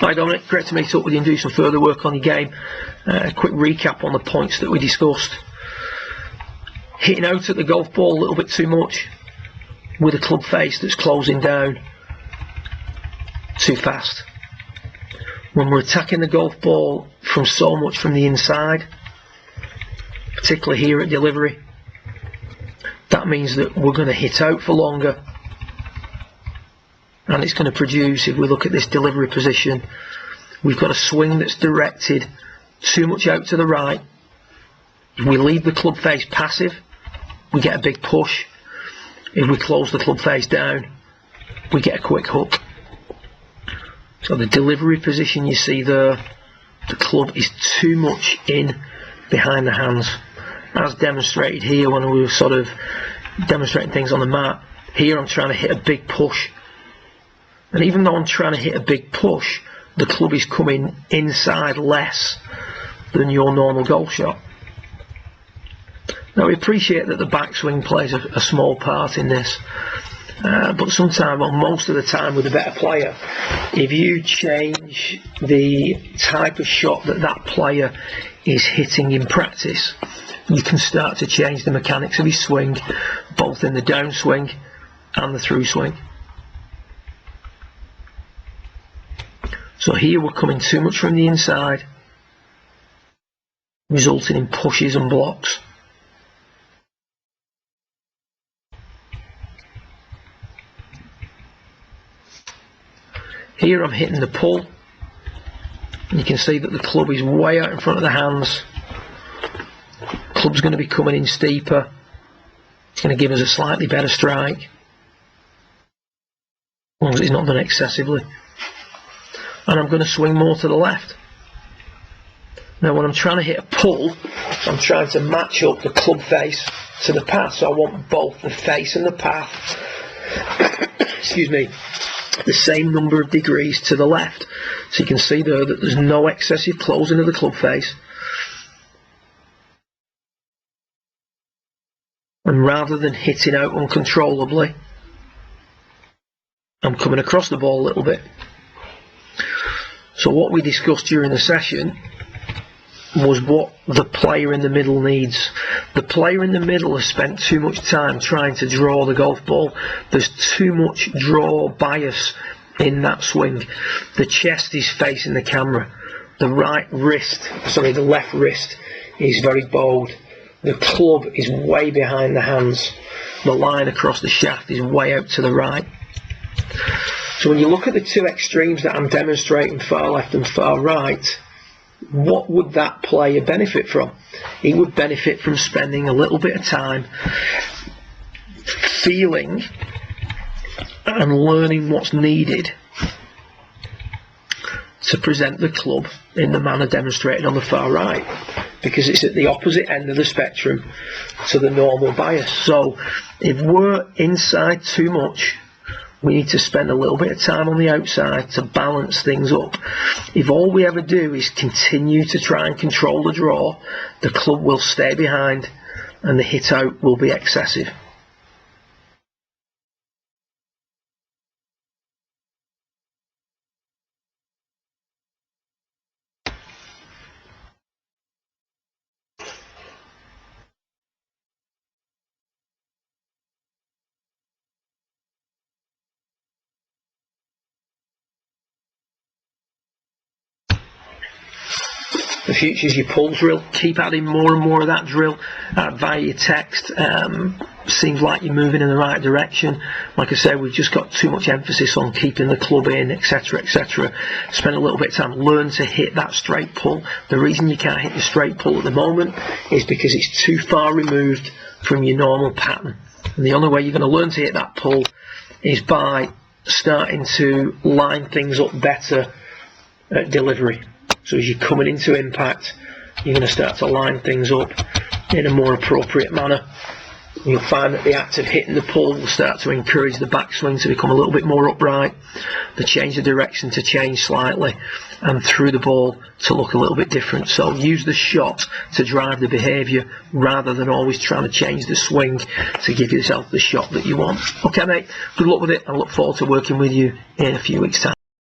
Hi Dominic, great to meet up with you and do some further work on your game. A quick recap on the points that we discussed. Hitting out at the golf ball a little bit too much with a club face that's closing down too fast. When we're attacking the golf ball from so much from the inside, particularly here at delivery, that means that we're going to hit out for longer, and it's going to produce, if we look at this delivery position, we've got a swing that's directed too much out to the right. If we leave the club face passive, we get a big push. If we close the club face down, we get a quick hook. So the delivery position you see there, the club is too much in behind the hands, as demonstrated here when we were sort of demonstrating things on the mat. Here I'm trying to hit a big push, and even though I'm trying to hit a big push, the club is coming inside less than your normal golf shot. Now we appreciate that the backswing plays a small part in this, but sometimes, well, most of the time with a better player, if you change the type of shot that that player is hitting in practice, you can start to change the mechanics of his swing, both in the downswing and the through swing. So here we're coming too much from the inside, resulting in pushes and blocks. Here I'm hitting the pull, and you can see that the club is way out in front of the hands. Club's going to be coming in steeper. It's going to give us a slightly better strike, as long as it's not done excessively. And I'm going to swing more to the left. Now when I'm trying to hit a pull, I'm trying to match up the club face to the path, so I want both the face and the path excuse me, the same number of degrees to the left. So you can see there that there's no excessive closing of the club face, and rather than hitting out uncontrollably, I'm coming across the ball a little bit. So what we discussed during the session was what the player in the middle needs. The player in the middle has spent too much time trying to draw the golf ball. There's too much draw bias in that swing. The chest is facing the camera. The left wrist is very bowed. The club is way behind the hands. The line across the shaft is way out to the right. So when you look at the two extremes that I'm demonstrating, far left and far right, what would that player benefit from? He would benefit from spending a little bit of time feeling and learning what's needed to present the club in the manner demonstrated on the far right, because it's at the opposite end of the spectrum to the normal bias. So if we're inside too much, we need to spend a little bit of time on the outside to balance things up. If all we ever do is continue to try and control the draw, the club will stay behind and the hit out will be excessive. The future's your pull drill. Keep adding more and more of that drill via your text. Seems like you're moving in the right direction. Like I said, we've just got too much emphasis on keeping the club in, etc, etc. Spend a little bit of time, learn to hit that straight pull. The reason you can't hit the straight pull at the moment is because it's too far removed from your normal pattern. And the only way you're going to learn to hit that pull is by starting to line things up better at delivery. So as you're coming into impact, you're going to start to line things up in a more appropriate manner. You'll find that the act of hitting the pull will start to encourage the backswing to become a little bit more upright, the change of direction to change slightly, and through the ball to look a little bit different. So use the shot to drive the behaviour rather than always trying to change the swing to give yourself the shot that you want. Okay mate, good luck with it. I look forward to working with you in a few weeks' time.